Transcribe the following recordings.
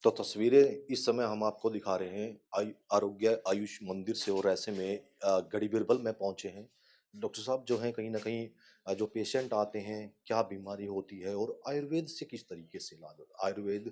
तो तस्वीरें इस समय हम आपको दिखा रहे हैं आरोग्य आयुष मंदिर से और ऐसे में गढ़ी बिरबल में पहुंचे हैं। डॉक्टर साहब जो हैं कहीं न कहीं जो पेशेंट आते हैं, क्या बीमारी होती है और आयुर्वेद से किस तरीके से इलाज होता है। आयुर्वेद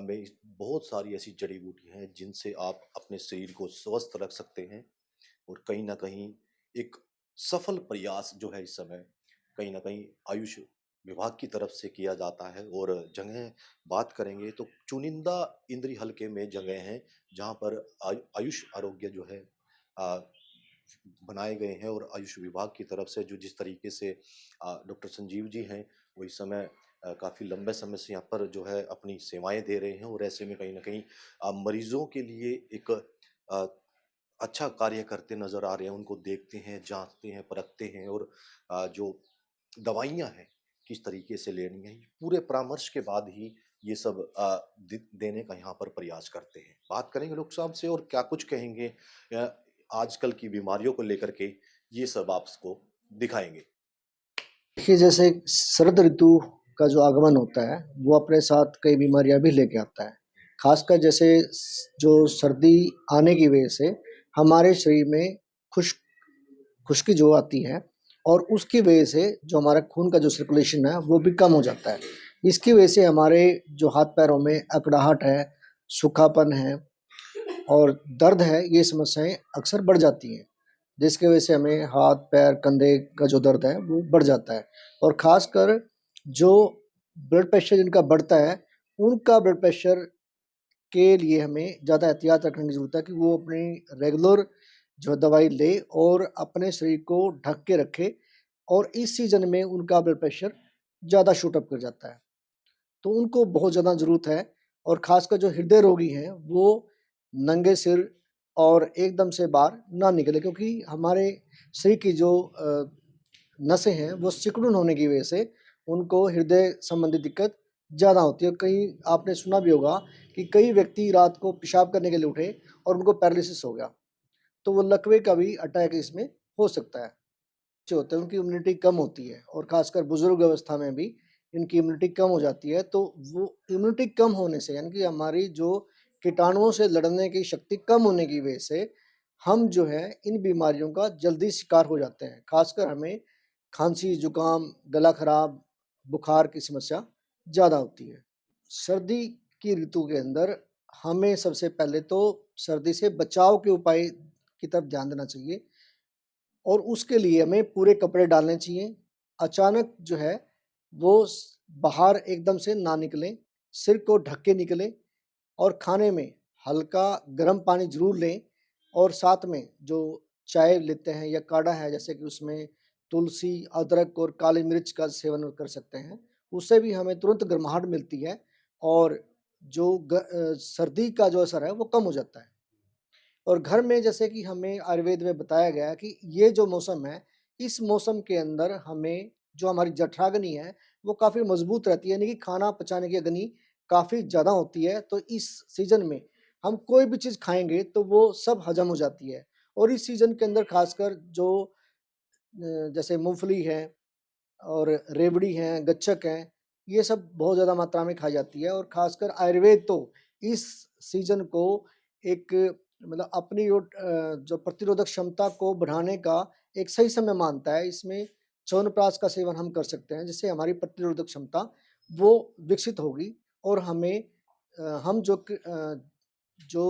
में बहुत सारी ऐसी जड़ी-बूटी हैं जिनसे आप अपने शरीर को स्वस्थ रख सकते हैं और कहीं न कहीं एक सफल प्रयास जो है इस समय कहीं न कहीं आयुष विभाग की तरफ से किया जाता है और जगह बात करेंगे तो चुनिंदा इंद्री हलके में जगह हैं जहाँ पर आयुष आरोग्य जो है अ, बनाए गए हैं और आयुष विभाग की तरफ से जो जिस तरीके से डॉक्टर संजीव जी हैं वो इस समय काफ़ी लंबे समय से यहाँ पर जो है अपनी सेवाएं दे रहे हैं और ऐसे में कहीं न कहीं मरीजों के लिए एक अ, अच्छा कार्य करते नज़र आ रहे हैं, उनको देखते हैं, जाँचते हैं, परखते हैं और जो दवाइयाँ हैं, किस तरीके से लेनी है, पूरे परामर्श के बाद ही ये सब देने का यहाँ पर प्रयास करते हैं। बात करेंगे डॉक्टर साहब से और क्या कुछ कहेंगे आजकल की बीमारियों को लेकर के, ये सब आपको दिखाएँगे। देखिए, जैसे शरद ऋतु का जो आगमन होता है, वो अपने साथ कई बीमारियाँ भी लेके आता है। खासकर जैसे जो सर्दी आने की वजह से हमारे शरीर में खुश खुश्की जो आती है और उसकी वजह से जो हमारा खून का जो सर्कुलेशन है वो भी कम हो जाता है। इसकी वजह से हमारे जो हाथ पैरों में अकड़ाहट है, सूखापन है और दर्द है, ये समस्याएं अक्सर बढ़ जाती हैं, जिसकी वजह से हमें हाथ पैर कंधे का जो दर्द है वो बढ़ जाता है। और ख़ासकर जो ब्लड प्रेशर जिनका बढ़ता है, उनका ब्लड प्रेशर के लिए हमें ज़्यादा एहतियात रखने की ज़रूरत है कि वो अपनी रेगुलर जो दवाई ले और अपने शरीर को ढक के रखे। और इस सीज़न में उनका ब्लड प्रेशर ज़्यादा शूट अप कर जाता है, तो उनको बहुत ज़्यादा ज़रूरत है। और ख़ासकर जो हृदय रोगी हैं, वो नंगे सिर और एकदम से बाहर ना निकलें, क्योंकि हमारे शरीर की जो नसें हैं, वो सिकुड़न होने की वजह से उनको हृदय संबंधी दिक्कत ज़्यादा होती है। कहीं आपने सुना भी होगा कि कई व्यक्ति रात को पेशाब करने के लिए उठे और उनको पैरालिसिस हो गया, तो वो लकवे का भी अटैक इसमें हो सकता है। जो होते हैं उनकी इम्यूनिटी कम होती है और ख़ासकर बुज़ुर्ग अवस्था में भी इनकी इम्यूनिटी कम हो जाती है, तो वो इम्यूनिटी कम होने से यानी कि हमारी जो कीटाणुओं से लड़ने की शक्ति कम होने की वजह से हम जो है इन बीमारियों का जल्दी शिकार हो जाते हैं। ख़ासकर हमें खाँसी, ज़ुकाम, गला ख़राब, बुखार की समस्या ज़्यादा होती है। सर्दी की ऋतु के अंदर हमें सबसे पहले तो सर्दी से बचाव के उपाय की तरफ ध्यान देना चाहिए और उसके लिए हमें पूरे कपड़े डालने चाहिए। अचानक जो है वो बाहर एकदम से ना निकलें, सिर को ढक के निकलें और खाने में हल्का गर्म पानी ज़रूर लें। और साथ में जो चाय लेते हैं या काढ़ा है, जैसे कि उसमें तुलसी, अदरक और काली मिर्च का सेवन कर सकते हैं, उससे भी हमें तुरंत गर्माहट मिलती है और जो सर्दी का जो असर है वो कम हो जाता है। और घर में जैसे कि हमें आयुर्वेद में बताया गया है कि ये जो मौसम है, इस मौसम के अंदर हमें जो हमारी जठराग्नि है, वो काफ़ी मज़बूत रहती है, यानी कि खाना पचाने की अग्नि काफ़ी ज़्यादा होती है। तो इस सीज़न में हम कोई भी चीज़ खाएँगे तो वो सब हज़म हो जाती है। और इस सीज़न के अंदर ख़ासकर जो जैसे मूँगफली है और रेवड़ी हैं, गच्चक हैं, ये सब बहुत ज़्यादा मात्रा में खाई जाती है। और ख़ासकर आयुर्वेद तो इस सीज़न को एक मतलब अपनी जो प्रतिरोधक क्षमता को बढ़ाने का एक सही समय मानता है। इसमें च्यवनप्राश का सेवन हम कर सकते हैं, जिससे हमारी प्रतिरोधक क्षमता वो विकसित होगी और हमें हम जो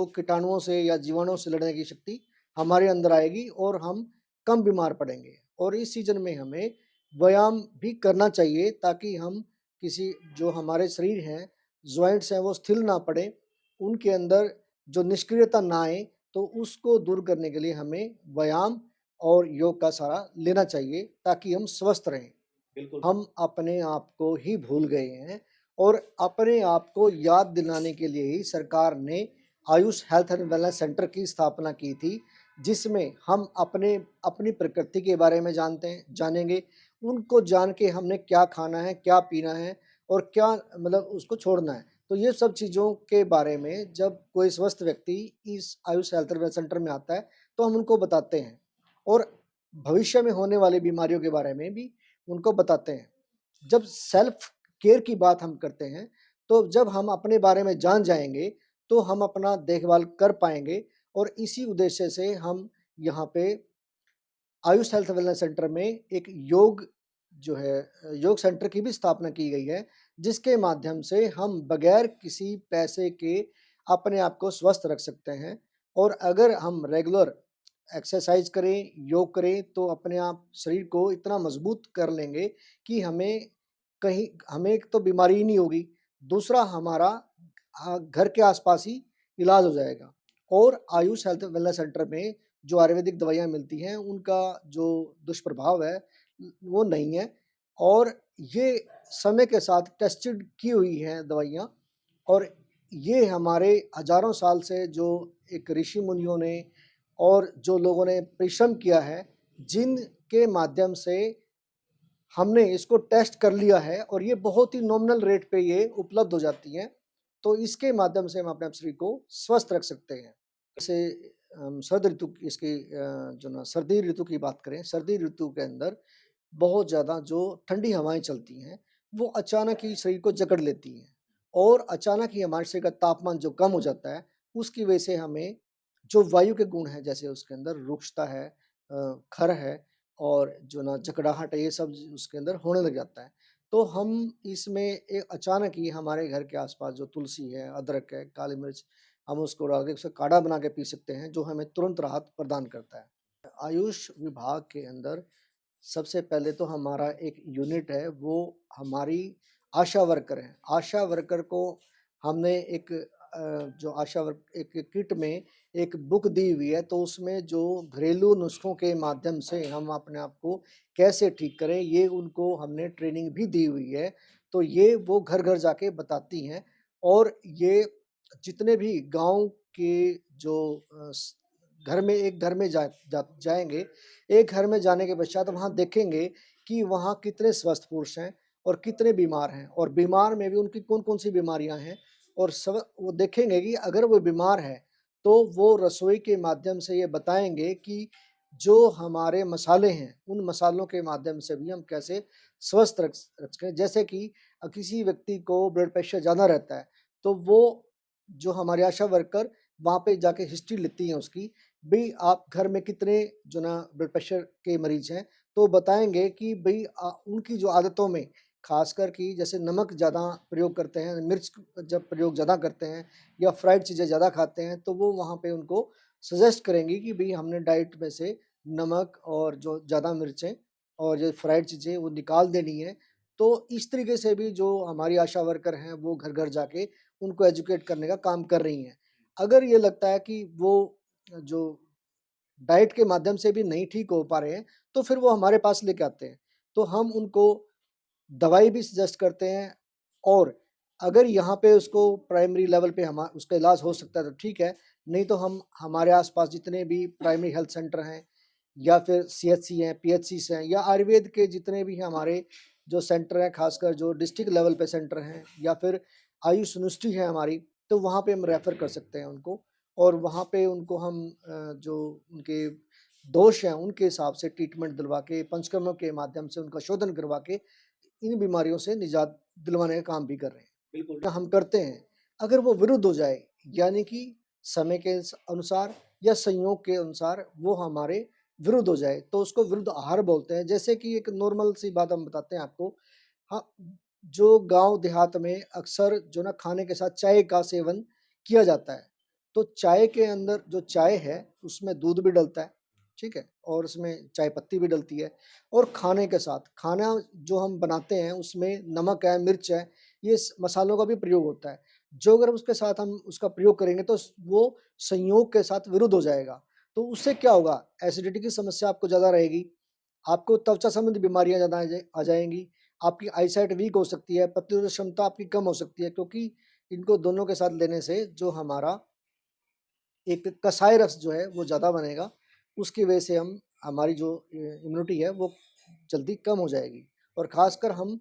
कीटाणुओं से या जीवाणुओं से लड़ने की शक्ति हमारे अंदर आएगी और हम कम बीमार पड़ेंगे। और इस सीज़न में हमें व्यायाम भी करना चाहिए, ताकि हम किसी जो हमारे शरीर हैं, जॉइंट्स हैं, वो स्थिर ना पड़े, उनके अंदर जो निष्क्रियता ना आए, तो उसको दूर करने के लिए हमें व्यायाम और योग का सहारा लेना चाहिए, ताकि हम स्वस्थ रहें। बिल्कुल। हम अपने आप को ही भूल गए हैं और अपने आप को याद दिलाने के लिए ही सरकार ने Ayush health and wellness centre की स्थापना की थी, जिसमें हम अपनी प्रकृति के बारे में जानेंगे। उनको जान के हमने क्या खाना है, क्या पीना है और क्या मतलब उसको छोड़ना है। तो ये सब चीज़ों के बारे में जब कोई स्वस्थ व्यक्ति इस Ayush health and wellness centre में आता है, तो हम उनको बताते हैं और भविष्य में होने वाली बीमारियों के बारे में भी उनको बताते हैं। जब सेल्फ केयर की बात हम करते हैं, तो जब हम अपने बारे में जान जाएँगे, तो हम अपना देखभाल कर पाएँगे और इसी उद्देश्य से हम यहाँ पे आयुष हेल्थ वेलनेस सेंटर में एक योग जो है योग सेंटर की भी स्थापना की गई है, जिसके माध्यम से हम बगैर किसी पैसे के अपने आप को स्वस्थ रख सकते हैं और अगर हम रेगुलर एक्सरसाइज करें, योग करें, तो अपने आप शरीर को इतना मजबूत कर लेंगे कि हमें एक तो बीमारी ही नहीं होगी, दूसरा हमारा घर के आसपास ही इलाज हो जाएगा और आयुष हेल्थ वेलनेस सेंटर में जो आयुर्वेदिक दवाइयाँ मिलती हैं, उनका जो दुष्प्रभाव है, वो नहीं है और ये समय के साथ टेस्टेड की हुई हैं दवाइयाँ और ये हमारे हज़ारों साल से जो एक ऋषि मुनियों ने और जो लोगों ने परिश्रम किया है, जिनके माध्यम से हमने इसको टेस्ट कर लिया है और ये बहुत ही नॉमिनल रेट पे ये उपलब्ध हो जाती हैं, तो इसके माध्यम से हम अपने शरीर को स्वस्थ रख सकते हैं। जैसे हम शरद ऋतु इसकी जो ना सर्दी ऋतु की बात करें, सर्दी ऋतु के अंदर बहुत ज़्यादा जो ठंडी हवाएँ चलती हैं, वो अचानक ही शरीर को जकड़ लेती हैं और अचानक ही हमारे शरीर का तापमान जो कम हो जाता है, उसकी वजह से हमें जो वायु के गुण हैं, जैसे उसके अंदर रुक्षता है, खर है और जो ना जकड़ाहट है, ये सब उसके अंदर होने लग जाता है। तो हम इसमें एक अचानक ही हमारे घर के आस-पास जो तुलसी है, अदरक है, काली मिर्च, हम उसको डाल के उसका काढ़ा बना के पी सकते हैं, जो हमें तुरंत राहत प्रदान करता है। आयुष विभाग के अंदर सबसे पहले तो हमारा एक यूनिट है, वो हमारी आशा वर्कर हैं। आशा वर्कर को हमने जो आशा वर्क एक किट में एक बुक दी हुई है, तो उसमें जो घरेलू नुस्ख़ों के माध्यम से हम अपने आप को कैसे ठीक करें, ये उनको हमने ट्रेनिंग भी दी हुई है। तो ये वो घर-घर जाके बताती हैं और ये जितने भी गाँव के जो अ, स घर में एक घर में जाएँगे, एक घर में जाने के पश्चात वहाँ देखेंगे कि वहाँ कितने स्वस्थ पुरुष हैं और कितने बीमार हैं और बीमार में भी उनकी कौन-कौन सी बीमारियाँ हैं और सब वो देखेंगे कि अगर वो बीमार है, तो वो रसोई के माध्यम से ये बताएँगे कि जो हमारे मसाले हैं, उन मसालों के माध्यम से भी हम कैसे स्वस्थ रख सकें। जैसे कि किसी व्यक्ति को ब्लड प्रेशर ज़्यादा रहता है, तो वो जो हमारे आशा वर्कर वहाँ पे जाके हिस्ट्री लेती हैं उसकी, भई आप घर में कितने जो ना ब्लड प्रेशर के मरीज़ हैं, तो बताएँगे कि भई उनकी जो आदतों में ख़ासकर कि जैसे नमक ज़्यादा प्रयोग करते हैं, मिर्च जब प्रयोग ज़्यादा करते हैं या फ्राइड चीज़ें ज़्यादा खाते हैं, तो वो वहाँ पे उनको सजेस्ट करेंगी कि भई हमने डाइट में से नमक और जो ज़्यादा मिर्चें और जो फ्राइड चीज़ें वो निकाल देनी है। तो इस तरीके से भी जो हमारी आशा वर्कर हैं, वो घर-घर जाके उनको एजुकेट करने का काम कर रही हैं। अगर ये लगता है कि वो जो डाइट के माध्यम से भी नहीं ठीक हो पा रहे हैं, तो फिर वो हमारे पास लेके आते हैं। तो हम उनको दवाई भी सजेस्ट करते हैं और अगर यहाँ पे उसको प्राइमरी लेवल पे उसका इलाज हो सकता है तो ठीक है, नहीं तो हम हमारे आस-पास जितने भी प्राइमरी हेल्थ सेंटर हैं या फिर सीएचसी हैं, पीएचसीज़ हैं या आयुर्वेद के जितने भी हमारे जो सेंटर हैं, ख़ासकर जो डिस्ट्रिक्ट लेवल पे सेंटर हैं या फिर आयुष यूनिवर्सिटी है हमारी, तो वहाँ पे हम रेफ़र कर सकते हैं उनको और वहाँ पे उनको हम जो उनके दोष हैं, उनके हिसाब से ट्रीटमेंट दिलवा के, पंचकर्म के माध्यम से उनका शोधन करवा के इन बीमारियों से निजात दिलवाने का काम भी कर रहे हैं। बिल्कुल। हम करते हैं, अगर वो विरुद्ध हो जाए, यानी कि समय के अनुसार या संयोग के अनुसार वो हमारे विरुद्ध हो जाए, तो उसको विरुद्ध आहार बोलते हैं। जैसे कि एक नॉर्मल सी बात हम बताते हैं आपको, हाँ, जो गाँव देहात में अक्सर जो ना खाने के साथ चाय का सेवन किया जाता है। तो चाय के अंदर जो चाय है, उसमें दूध भी डलता है, ठीक है? और उसमें चाय पत्ती भी डलती है और खाने के साथ खाना जो हम बनाते हैं, उसमें नमक है, मिर्च है, ये मसालों का भी प्रयोग होता है। जो अगर उसके साथ हम उसका प्रयोग करेंगे तो वो संयोग के साथ विरुद्ध हो जाएगा। तो उससे क्या होगा? एसिडिटी की समस्या आपको ज़्यादा रहेगी, आपको त्वचा संबंधी बीमारियाँ ज़्यादा आ जाएँगी, आपकी आईसाइट वीक हो सकती है, प्रतिरोधक क्षमता आपकी कम हो सकती है क्योंकि इनको दोनों के साथ लेने से जो हमारा एक कसाय रस जो है वो ज़्यादा बनेगा, उसकी वजह से हमारी जो इम्यूनिटी है वो जल्दी कम हो जाएगी और ख़ासकर हम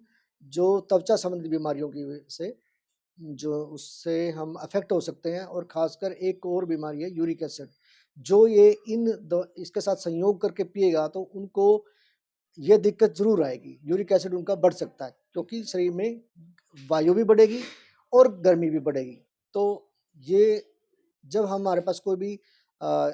जो त्वचा संबंधी बीमारियों की वजह से जो उससे हम अफ़ेक्ट हो सकते हैं और ख़ासकर एक और बीमारी है यूरिक एसिड, जो ये इसके साथ संयोग करके पिएगा तो उनको ये दिक्कत ज़रूर आएगी, यूरिक एसिड उनका बढ़ सकता है क्योंकि शरीर में वायु भी बढ़ेगी और गर्मी भी बढ़ेगी। तो ये जब हमारे पास कोई भी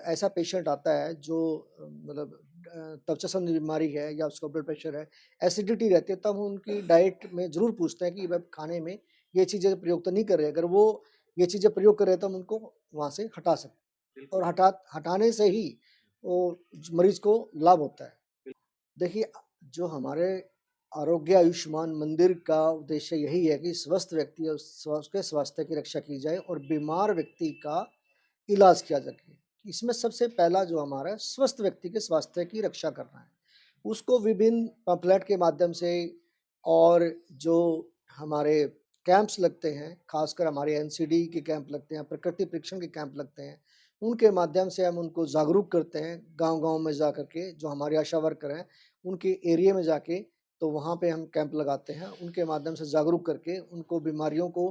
ऐसा पेशेंट आता है जो मतलब त्वचा संबंधी बीमारी है या उसका ब्लड प्रेशर है, एसिडिटी रहती है, तब हम उनकी डाइट में ज़रूर पूछते हैं कि भाई खाने में ये चीज़ें प्रयोग तो नहीं कर रहे। अगर वो ये चीज़ें प्रयोग कर रहे हैं तो हम उनको वहाँ से हटा सकते हैं और हटाने से ही वो मरीज़ को लाभ होता है। देखिए, जो हमारे आरोग्य आयुष्मान मंदिर का उद्देश्य यही है कि स्वस्थ व्यक्ति और उसके स्वास्थ्य की रक्षा की जाए और बीमार व्यक्ति का इलाज किया सके। इसमें सबसे पहला जो हमारा है, स्वस्थ व्यक्ति के स्वास्थ्य की रक्षा करना है। उसको विभिन्न पम्फलेट के माध्यम से और जो हमारे कैंप्स लगते हैं, खासकर हमारे एनसीडी के कैंप लगते हैं, प्रकृति परीक्षण के कैंप लगते हैं, उनके माध्यम से हम उनको जागरूक करते हैं, गाँव-गाँव में जा कर के जो हमारे आशा वर्कर हैं, उनके एरिया में जाके, तो वहाँ पे हम कैंप लगाते हैं। उनके माध्यम से जागरूक करके उनको बीमारियों को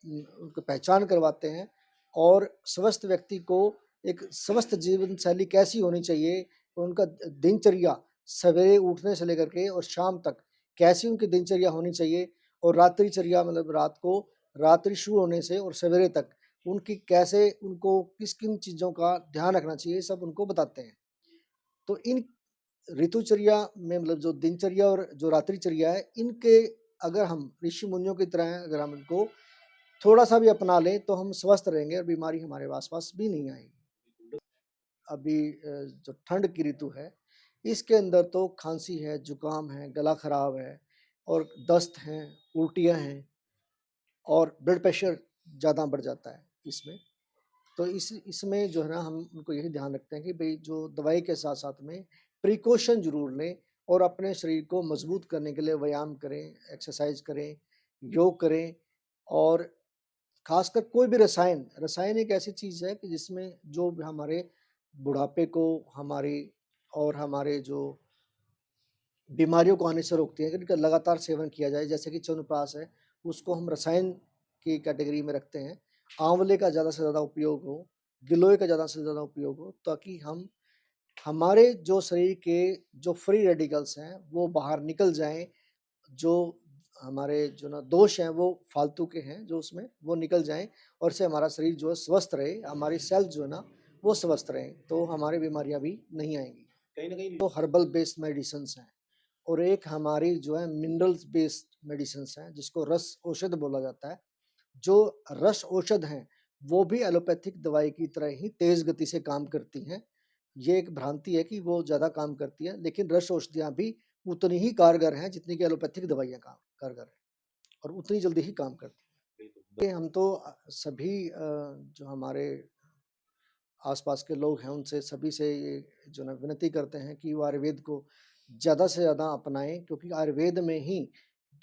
उनको पहचान करवाते हैं और स्वस्थ व्यक्ति को एक स्वस्थ जीवन शैली कैसी होनी चाहिए, उनका दिनचर्या सवेरे उठने से लेकर के और शाम तक कैसी उनकी दिनचर्या होनी चाहिए और रात्रिचर्या मतलब रात्रि शुरू होने से और सवेरे तक उनकी कैसे उनको किन-किन चीज़ों का ध्यान रखना चाहिए, सब उनको बताते हैं। तो इन ऋतुचर्या में मतलब जो दिनचर्या और जो रात्रिचर्या है, इनके अगर हम ऋषि मुनियों की तरह अगर हम इनको थोड़ा-सा भी अपना लें, तो हम स्वस्थ रहेंगे और बीमारी हमारे आस-पास भी नहीं आएगी। अभी जो ठंड की ऋतु है, इसके अंदर तो खाँसी है, जुकाम है, गला खराब है और दस्त हैं, उल्टियाँ हैं और ब्लड प्रेशर ज़्यादा बढ़ जाता है इसमें। तो इसमें जो है ना हम उनको यही ध्यान रखते हैं कि भई जो दवाई के साथ-साथ में प्रिकॉशन ज़रूर लें और अपने शरीर को मजबूत करने के लिए व्यायाम करें, एक्सरसाइज़ करें, योग करें और खासकर कोई भी रसायन एक ऐसी चीज़ है कि जिसमें जो हमारे बुढ़ापे को हमारी और हमारे जो बीमारियों को आने से रोकती है, इनका लगातार सेवन किया जाए। जैसे कि च्यवनप्राश है, उसको हम रसायन की कैटेगरी में रखते हैं। आंवले का ज़्यादा से ज़्यादा उपयोग हो, गिलोय का ज़्यादा से ज़्यादा उपयोग हो, ताकि हम हमारे जो शरीर के जो फ्री रेडिकल्स हैं, वो बाहर निकल जाएँ। जो हमारे जो ना दोष हैं, वो फालतू के हैं जो उसमें, वो निकल जाएँ और इससे हमारा शरीर जो है स्वस्थ रहे, हमारी सेल्स जो है ना, वो स्वस्थ रहें, तो हमारी बीमारियाँ भी नहीं आएँगी। कहीं न कहीं तो हर्बल बेस्ड मेडिसिन्स हैं और एक हमारी जो है मिनरल्स बेस्ड मेडिसिन्स हैं, जिसको रस औषध बोला जाता है। जो रस औषध हैं, वो भी एलोपैथिक दवाई की तरह ही तेज़ गति से काम करती हैं। ये एक भ्रांति है कि वो ज़्यादा काम करती है, लेकिन रस औषधियाँ भी उतनी ही कारगर हैं जितनी कि एलोपैथिक दवाइयाँ काम कारगर हैं और उतनी जल्दी ही काम करती हैं। ये हम तो सभी जो हमारे आस-पास के लोग हैं, उनसे सभी से ये जो है विनती करते हैं कि वो आयुर्वेद को ज़्यादा से ज़्यादा अपनाएँ क्योंकि आयुर्वेद में ही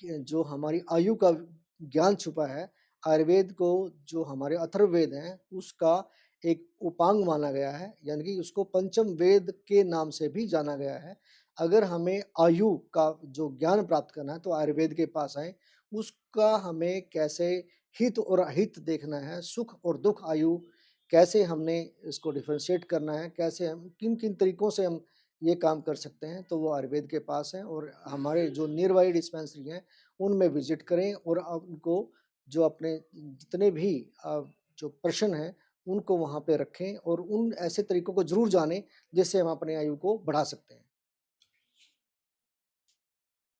जो हमारी आयु का ज्ञान छुपा है, आयुर्वेद को जो हमारे अथर्ववेद हैं, उसका एक उपांग माना गया है, यानी कि उसको पंचम वेद के नाम से भी जाना गया है। अगर हमें आयु का जो ज्ञान प्राप्त करना है, तो आयुर्वेद के पास आएँ, उसका हमें कैसे हित और अहित देखना है, सुख और दुःख आयु कैसे हमने इसको डिफरेंशिएट करना है, कैसे हम किन-किन तरीकों से हम ये काम कर सकते हैं, तो वो आयुर्वेद के पास है और हमारे जो नियर बाई डिस्पेंसरी हैं, उनमें विज़िट करें और उनको जो अपने जितने भी जो प्रश्न हैं, उनको वहाँ पे रखें और उन ऐसे तरीकों को ज़रूर जानें, जिससे हम अपनी आयु को बढ़ा सकते हैं।